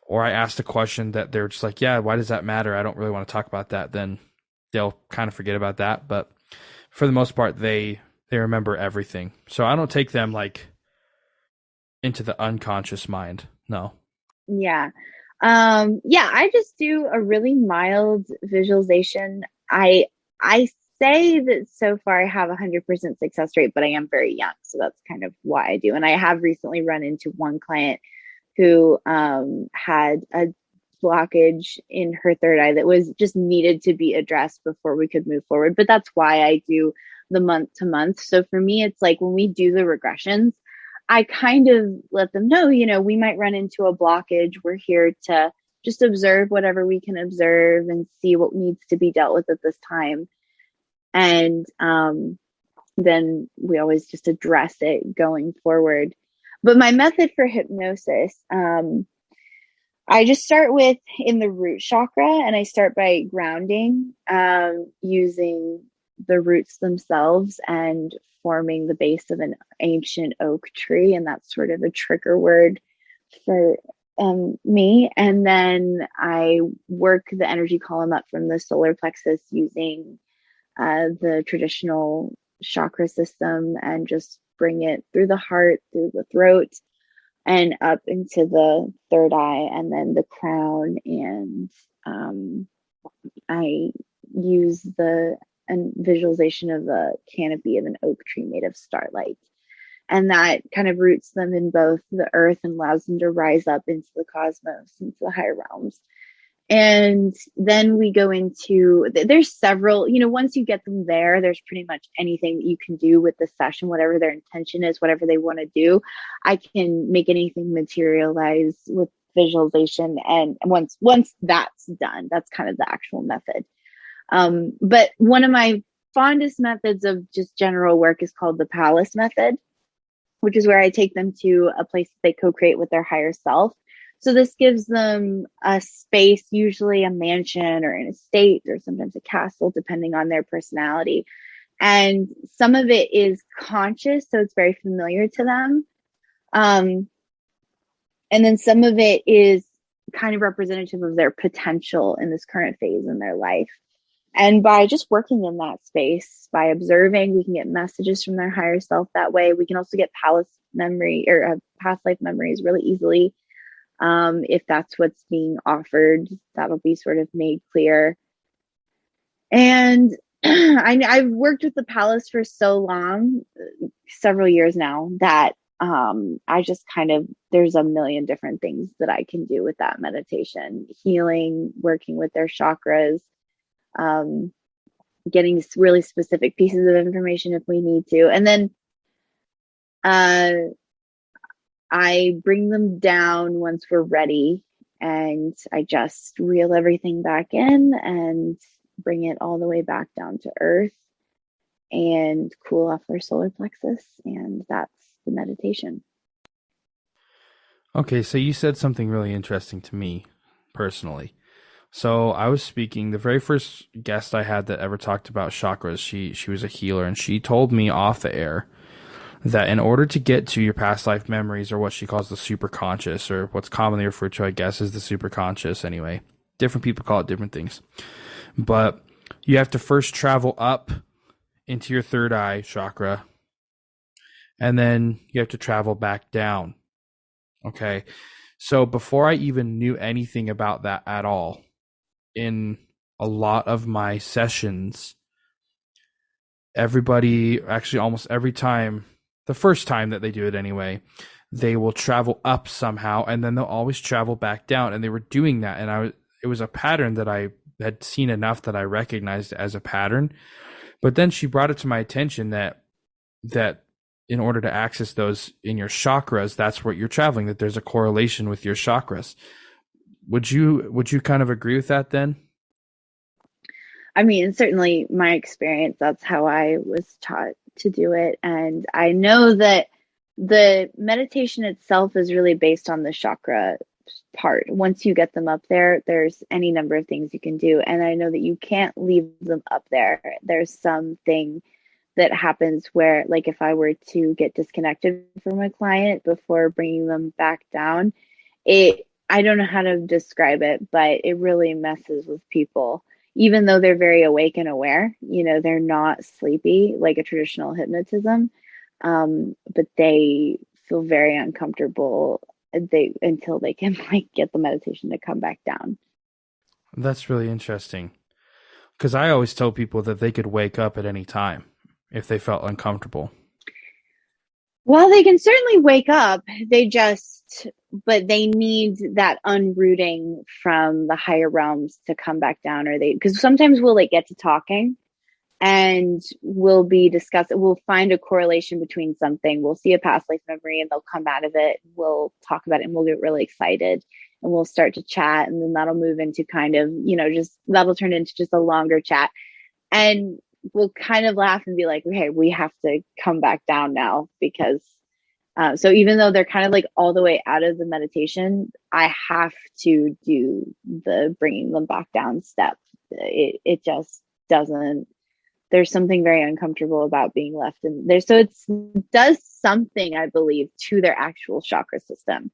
or I asked a question that they're just like, yeah, why does that matter? I don't really want to talk about that. Then they'll kind of forget about that. But for the most part, they remember everything. So I don't take them like into the unconscious mind. No. Yeah. I just do a really mild visualization. I say that so far I have 100% success rate, but I am very young, so that's kind of why I do. And I have recently run into one client who had a blockage in her third eye that was just needed to be addressed before we could move forward. But that's why I do the month to month. So for me, it's like when we do the regressions, I kind of let them know, we might run into a blockage. We're here to just observe whatever we can observe and see what needs to be dealt with at this time. And then we always just address it going forward. But my method for hypnosis, I just start with in the root chakra, and I start by grounding, using the roots themselves and forming the base of an ancient oak tree. And that's sort of a trigger word for me. And then I work the energy column up from the solar plexus using the traditional chakra system, and just bring it through the heart, through the throat, and up into the third eye, and then the crown. And I use the visualization of the canopy of an oak tree made of starlight. And that kind of roots them in both the earth and allows them to rise up into the cosmos, into the higher realms. And then we go into, there's several, once you get them there, there's pretty much anything that you can do with the session, whatever their intention is, whatever they want to do. I can make anything materialize with visualization. And once that's done, that's kind of the actual method. But one of my fondest methods of just general work is called the palace method, which is where I take them to a place that they co-create with their higher self. So this gives them a space, usually a mansion or an estate, or sometimes a castle, depending on their personality. And some of it is conscious, so it's very familiar to them. And then some of it is kind of representative of their potential in this current phase in their life. And by just working in that space, by observing, we can get messages from their higher self that way. We can also get past life memories really easily. If that's what's being offered, that'll be sort of made clear. And I've worked with the palace for so long, several years now, that I just there's a million different things that I can do with that meditation: healing, working with their chakras, getting really specific pieces of information if we need to. And then I bring them down once we're ready And I just reel everything back in and bring it all the way back down to earth and cool off their solar plexus. And that's the meditation. Okay, so you said something really interesting to me personally. So I was speaking, the very first guest I had that ever talked about chakras, she was a healer, and she told me off the air that in order to get to your past life memories, or what she calls the superconscious, or what's commonly referred to, I guess, as the superconscious anyway. Different people call it different things. But you have to first travel up into your third eye chakra, and then you have to travel back down. Okay. So before I even knew anything about that at all, in a lot of my sessions, everybody, actually almost every time, the first time that they do it anyway, they will travel up somehow, and then they'll always travel back down. And they were doing that, and it was a pattern that I had seen enough that I recognized as a pattern. But then she brought it to my attention that in order to access those in your chakras, that's where you're traveling, that there's a correlation with your chakras. Would you kind of agree with that then? I mean, certainly my experience, that's how I was taught to do it. And I know that the meditation itself is really based on the chakra part. Once you get them up there, there's any number of things you can do. And I know that you can't leave them up there. There's something that happens where, like, if I were to get disconnected from a client before bringing them back down, I don't know how to describe it, but it really messes with people. Even though they're very awake and aware, they're not sleepy like a traditional hypnotism, but they feel very uncomfortable until they can get the meditation to come back down. That's really interesting, because I always tell people that they could wake up at any time if they felt uncomfortable. Well, they can certainly wake up. But they need that unrooting from the higher realms to come back down, because sometimes we'll get to talking and we'll find a correlation between something. We'll see a past life memory and they'll come out of it. We'll talk about it and we'll get really excited and we'll start to chat. And then that'll move into kind of, that'll turn into just a longer chat. And we'll kind of laugh and be like, okay, we have to come back down now because so even though they're kind of all the way out of the meditation, I have to do the bringing them back down step. It just doesn't, there's something very uncomfortable about being left in there. So it does something, I believe, to their actual chakra system.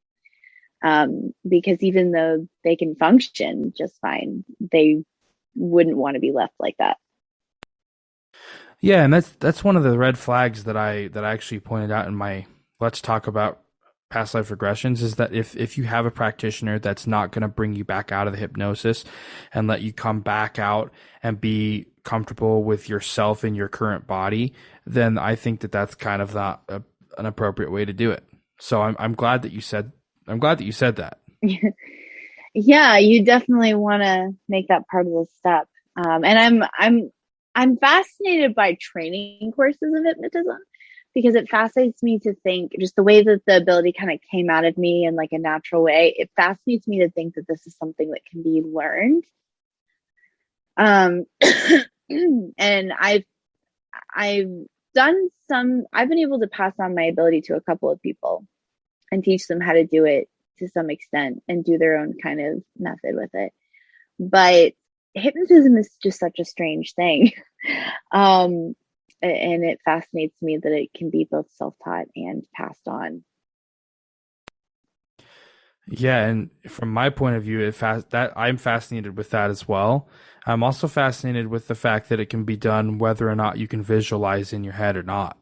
Because even though they can function just fine, they wouldn't want to be left like that. Yeah, and that's one of the red flags that I actually pointed out in my Let's Talk About Past Life Regressions, is that if you have a practitioner that's not going to bring you back out of the hypnosis and let you come back out and be comfortable with yourself in your current body, then I think that's kind of not an appropriate way to do it. So I'm glad that you said that. Yeah, you definitely want to make that part of the step. And I'm fascinated by training courses of hypnotism, because it fascinates me to think, just the way that the ability kind of came out of me in a natural way. It fascinates me to think that this is something that can be learned. And I've been able to pass on my ability to a couple of people and teach them how to do it to some extent and do their own kind of method with it. But hypnotism is just such a strange thing. And it fascinates me that it can be both self-taught and passed on. Yeah, and from my point of view, that I'm fascinated with that as well. I'm also fascinated with the fact that it can be done whether or not you can visualize in your head or not.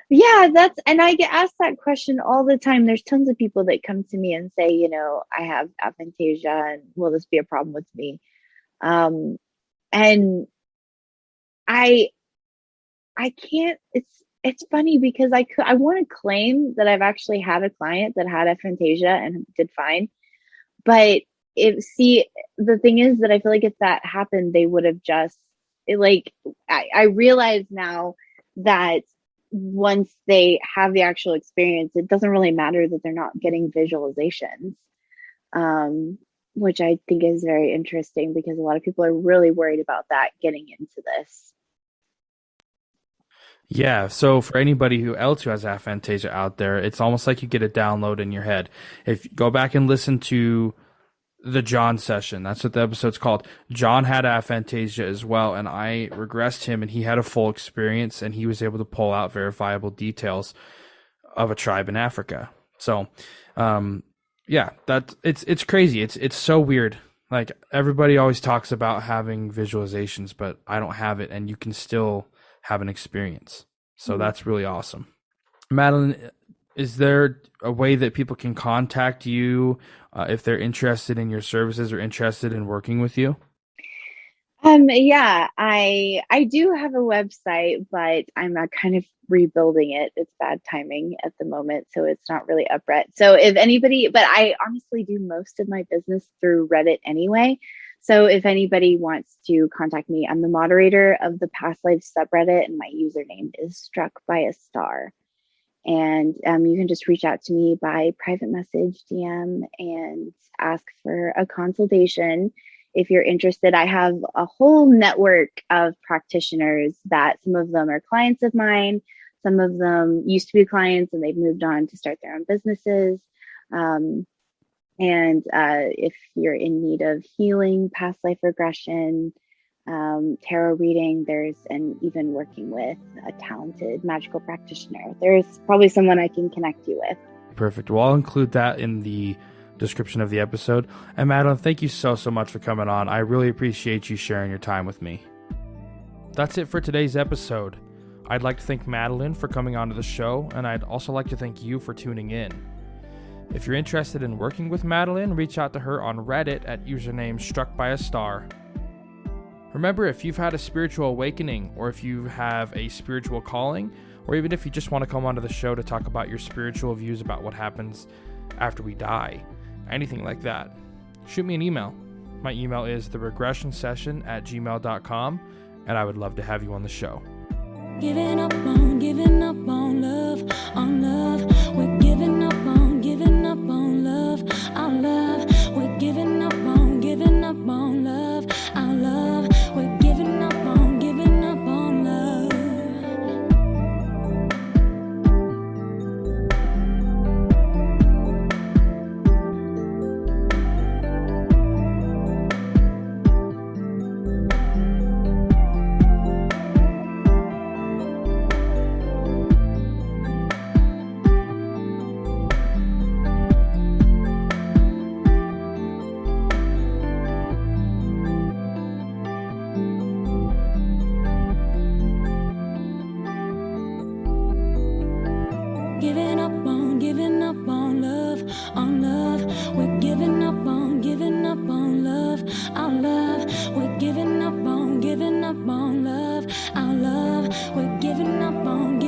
Yeah, and I get asked that question all the time. There's tons of people that come to me and say, I have aphantasia and will this be a problem with me? And I can't, it's funny because I want to claim that I've actually had a client that had aphantasia and did fine. But the thing is that I feel like if that happened, they would have I realize now that once they have the actual experience, it doesn't really matter that they're not getting visualizations. which I think is very interesting because a lot of people are really worried about that getting into this. Yeah, so for anybody who else who has aphantasia out there, it's almost like you get a download in your head. If you go back and listen to the John session, that's what the episode's called. John had aphantasia as well, and I regressed him, and he had a full experience, and he was able to pull out verifiable details of a tribe in Africa. So, yeah, that it's crazy. It's so weird. Like everybody always talks about having visualizations, but I don't have it, and you can still have an experience. So that's really awesome. Madalyn, is there a way that people can contact you if they're interested in your services or interested in working with you? Yeah, I do have a website, but I'm kind of rebuilding it. It's bad timing at the moment, so it's not really up yet. So if anybody, but I honestly do most of my business through Reddit anyway. So if anybody wants to contact me, I'm the moderator of the Past Life subreddit, and my username is Struck by a Star. And you can just reach out to me by private message, DM, and ask for a consultation. If you're interested, I have a whole network of practitioners that some of them are clients of mine. Some of them used to be clients and they've moved on to start their own businesses. And if you're in need of healing, past life regression, tarot reading, and even working with a talented magical practitioner, there's probably someone I can connect you with. Perfect. Well, I'll include that in the description of the episode. And Madalyn, thank you so much for coming on. I really appreciate you sharing your time with me. That's it for today's episode. I'd like to thank Madalyn for coming onto the show, and I'd also like to thank you for tuning in. If you're interested in working with Madalyn, reach out to her on Reddit at username Struck by a Star. Remember, if you've had a spiritual awakening, or if you have a spiritual calling, or even if you just want to come onto the show to talk about your spiritual views about what happens after we die, anything like that, shoot me an email. My email is theregressionsession@gmail.com, and I would love to have you on the show. Giving up on love, on love. We're giving up on love, our love. We're giving up on love, our love. We're giving up on love. Giving up on love, on love. We're giving up on love, our love. We're giving up on love, our love. We're giving up on